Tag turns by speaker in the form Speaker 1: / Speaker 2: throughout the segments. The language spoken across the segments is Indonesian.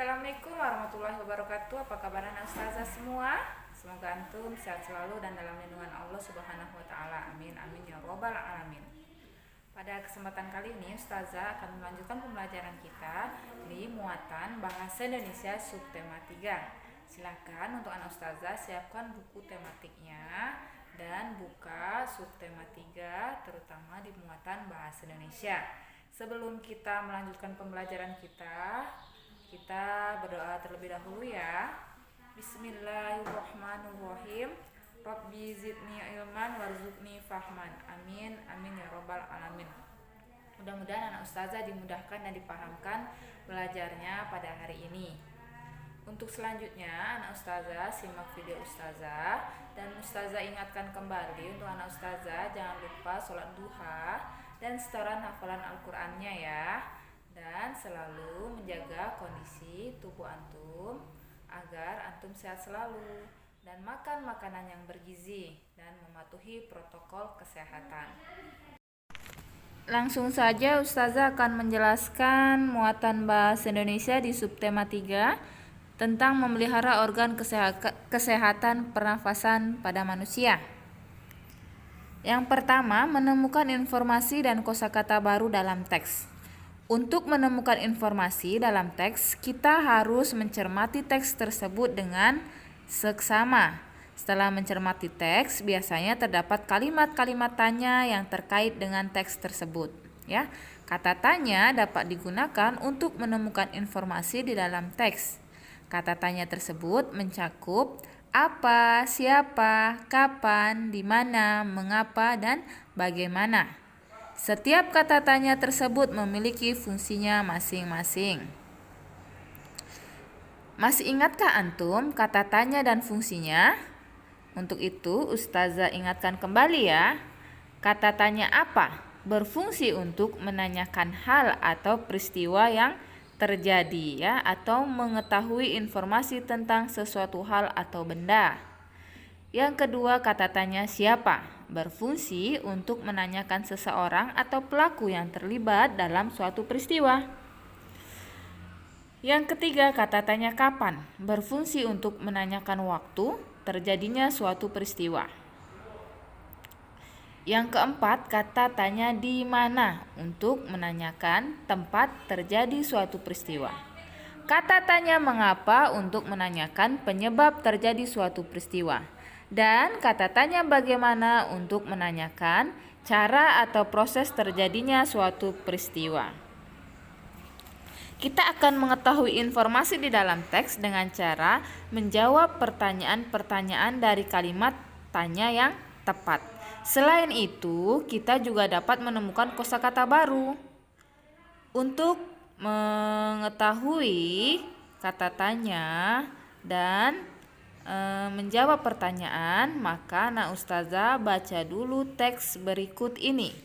Speaker 1: Assalamualaikum warahmatullahi wabarakatuh. Apa kabar anak ustazah semua? Semoga antum sehat selalu dan dalam lindungan Allah Subhanahu wa taala. Amin amin ya robbal alamin. Pada kesempatan kali ini ustazah akan melanjutkan pembelajaran kita di muatan bahasa Indonesia subtema 3. Silakan untuk anak ustazah siapkan buku tematiknya dan buka subtema 3 terutama di muatan bahasa Indonesia. Sebelum kita melanjutkan pembelajaran kita berdoa terlebih dahulu ya. Bismillahirrahmanirrahim. Rabbi zidni ilman warzuqni fahman. Amin amin ya robbal alamin. Mudah-mudahan anak ustazah dimudahkan dan dipahamkan belajarnya pada hari ini. Untuk selanjutnya anak ustazah simak video ustazah, dan ustazah ingatkan kembali untuk anak ustazah jangan lupa sholat duha dan setoran hafalan Al-Qur'annya ya. Dan selalu menjaga kondisi tubuh antum agar antum sehat selalu dan makan makanan yang bergizi dan mematuhi protokol kesehatan. Langsung saja ustazah akan menjelaskan muatan bahasa Indonesia di subtema 3 tentang memelihara organ kesehatan pernafasan pada manusia. Yang pertama, menemukan informasi dan kosakata baru dalam teks. Untuk menemukan informasi dalam teks, kita harus mencermati teks tersebut dengan seksama. Setelah mencermati teks, biasanya terdapat kalimat-kalimat tanya yang terkait dengan teks tersebut. Ya, kata tanya dapat digunakan untuk menemukan informasi di dalam teks. Kata tanya tersebut mencakup apa, siapa, kapan, di mana, mengapa, dan bagaimana. Setiap kata tanya tersebut memiliki fungsinya masing-masing. Masih ingatkah antum kata tanya dan fungsinya? Untuk itu, ustazah ingatkan kembali ya. Kata tanya apa? Berfungsi untuk menanyakan hal atau peristiwa yang terjadi ya, atau mengetahui informasi tentang sesuatu hal atau benda. Yang kedua, kata tanya siapa? Berfungsi untuk menanyakan seseorang atau pelaku yang terlibat dalam suatu peristiwa. Yang ketiga, kata tanya kapan? Berfungsi untuk menanyakan waktu terjadinya suatu peristiwa. Yang keempat, kata tanya di mana? Untuk menanyakan tempat terjadi suatu peristiwa. Kata tanya mengapa? Untuk menanyakan penyebab terjadi suatu peristiwa. Dan kata tanya bagaimana? Untuk menanyakan cara atau proses terjadinya suatu peristiwa. Kita akan mengetahui informasi di dalam teks dengan cara menjawab pertanyaan-pertanyaan dari kalimat tanya yang tepat. Selain itu, kita juga dapat menemukan kosakata baru. Untuk mengetahui kata tanya dan menjawab pertanyaan, maka anak ustazah baca dulu teks berikut ini.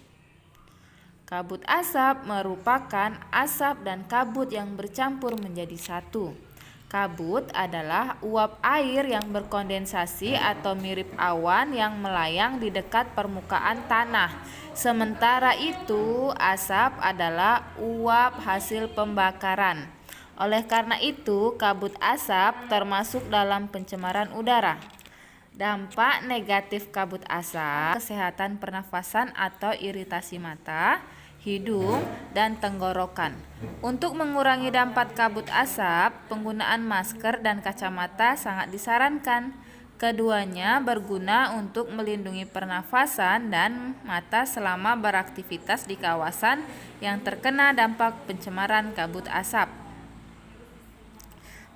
Speaker 1: Kabut asap merupakan asap dan kabut yang bercampur menjadi satu. Kabut adalah uap air yang berkondensasi atau mirip awan yang melayang di dekat permukaan tanah. Sementara itu, asap adalah uap hasil pembakaran. Oleh karena itu, kabut asap termasuk dalam pencemaran udara. Dampak negatif kabut asap, kesehatan pernafasan atau iritasi mata, hidung, dan tenggorokan. Untuk mengurangi dampak kabut asap, penggunaan masker dan kacamata sangat disarankan. Keduanya berguna untuk melindungi pernafasan dan mata selama beraktivitas di kawasan yang terkena dampak pencemaran kabut asap.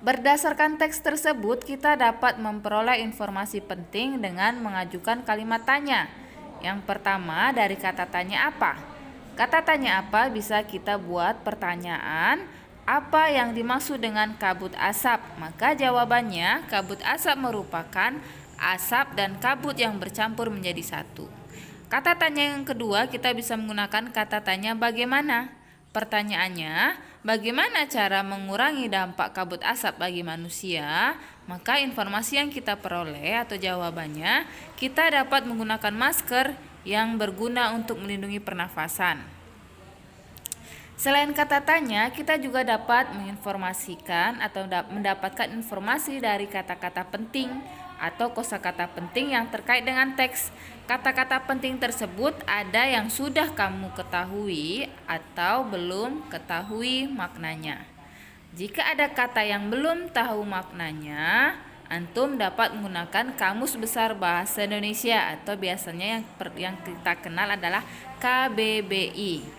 Speaker 1: Berdasarkan teks tersebut, kita dapat memperoleh informasi penting dengan mengajukan kalimat tanya. Yang pertama, dari kata tanya apa? Kata tanya apa bisa kita buat pertanyaan, apa yang dimaksud dengan kabut asap? Maka jawabannya, kabut asap merupakan asap dan kabut yang bercampur menjadi satu. Kata tanya yang kedua, kita bisa menggunakan kata tanya bagaimana? Pertanyaannya, bagaimana cara mengurangi dampak kabut asap bagi manusia? Maka informasi yang kita peroleh atau jawabannya, kita dapat menggunakan masker yang berguna untuk melindungi pernafasan. Selain kata tanya, kita juga dapat menginformasikan atau mendapatkan informasi dari kata-kata penting atau kosakata penting yang terkait dengan teks. Kata-kata penting tersebut ada yang sudah kamu ketahui atau belum ketahui maknanya. Jika ada kata yang belum tahu maknanya, antum dapat menggunakan Kamus Besar Bahasa Indonesia atau biasanya yang kita kenal adalah KBBI.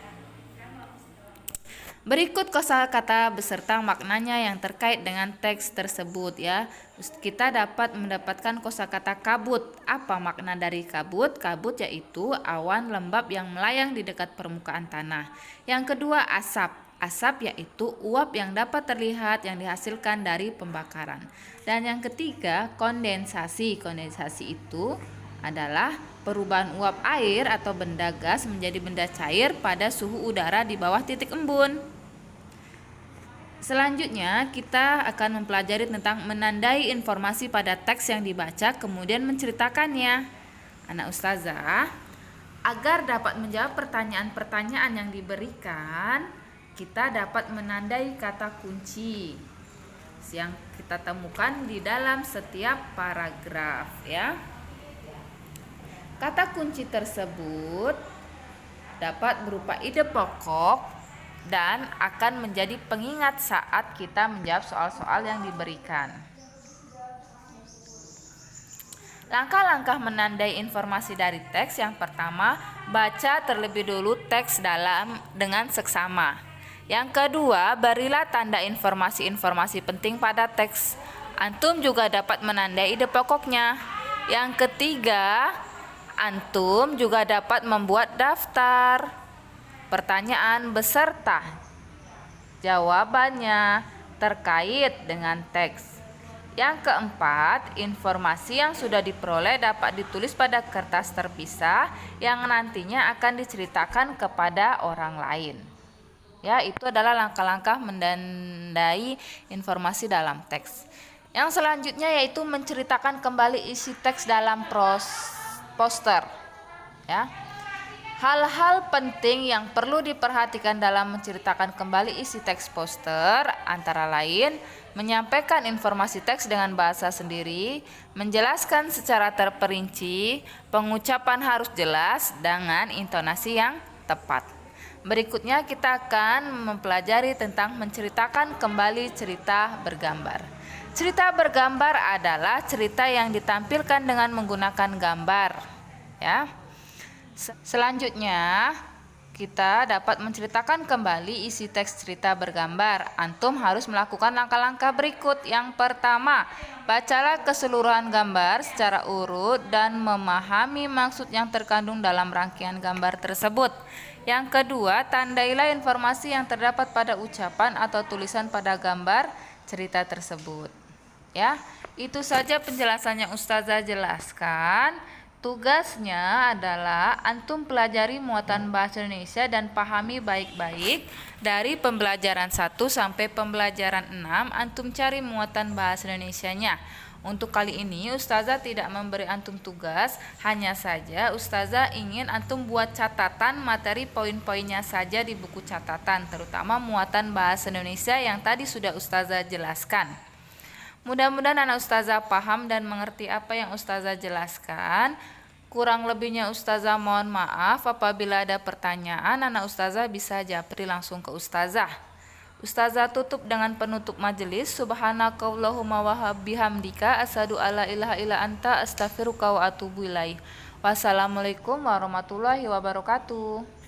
Speaker 1: Berikut kosakata beserta maknanya yang terkait dengan teks tersebut ya. Kita dapat mendapatkan kosakata kabut. Apa makna dari kabut? Kabut yaitu awan lembab yang melayang di dekat permukaan tanah. Yang kedua asap. Asap yaitu uap yang dapat terlihat yang dihasilkan dari pembakaran. Dan yang ketiga kondensasi. Kondensasi itu adalah perubahan uap air atau benda gas menjadi benda cair pada suhu udara di bawah titik embun. Selanjutnya kita akan mempelajari tentang menandai informasi pada teks yang dibaca kemudian menceritakannya. Anak ustazah, agar dapat menjawab pertanyaan-pertanyaan yang diberikan, kita dapat menandai kata kunci yang kita temukan di dalam setiap paragraf ya. Kata kunci tersebut dapat berupa ide pokok dan akan menjadi pengingat saat kita menjawab soal-soal yang diberikan. Langkah-langkah menandai informasi dari teks. Yang pertama, baca terlebih dulu teks dengan seksama. Yang kedua, berilah tanda informasi-informasi penting pada teks. Antum juga dapat menandai ide pokoknya. Yang ketiga, antum juga dapat membuat daftar pertanyaan beserta jawabannya terkait dengan teks. Yang keempat, informasi yang sudah diperoleh dapat ditulis pada kertas terpisah yang nantinya akan diceritakan kepada orang lain. Ya, itu adalah langkah-langkah menandai informasi dalam teks. Yang selanjutnya yaitu menceritakan kembali isi teks dalam poster. Ya. Hal-hal penting yang perlu diperhatikan dalam menceritakan kembali isi teks poster antara lain menyampaikan informasi teks dengan bahasa sendiri, menjelaskan secara terperinci, pengucapan harus jelas dengan intonasi yang tepat. Berikutnya kita akan mempelajari tentang menceritakan kembali cerita bergambar. Cerita bergambar adalah cerita yang ditampilkan dengan menggunakan gambar, ya. Selanjutnya, kita dapat menceritakan kembali isi teks cerita bergambar. Antum harus melakukan langkah-langkah berikut. Yang pertama, bacalah keseluruhan gambar secara urut dan memahami maksud yang terkandung dalam rangkaian gambar tersebut. Yang kedua, tandailah informasi yang terdapat pada ucapan atau tulisan pada gambar cerita tersebut. Ya, itu saja penjelasan yang ustazah jelaskan. Tugasnya adalah antum pelajari muatan bahasa Indonesia dan pahami baik-baik. Dari pembelajaran 1 sampai pembelajaran 6 antum cari muatan bahasa Indonesianya. Untuk kali ini ustazah tidak memberi antum tugas, hanya saja ustazah ingin antum buat catatan materi poin-poinnya saja di buku catatan, terutama muatan bahasa Indonesia yang tadi sudah ustazah jelaskan. Mudah-mudahan anak ustazah paham dan mengerti apa yang ustazah jelaskan. Kurang lebihnya ustazah mohon maaf. Apabila ada pertanyaan, anak ustazah bisa japri langsung ke ustazah. Ustazah tutup dengan penutup majelis. Subhanakallahumma wa bihamdika asyhadu alla ilaha illa anta astaghfiruka wa atubu ilaik. Wassalamualaikum warahmatullahi wabarakatuh.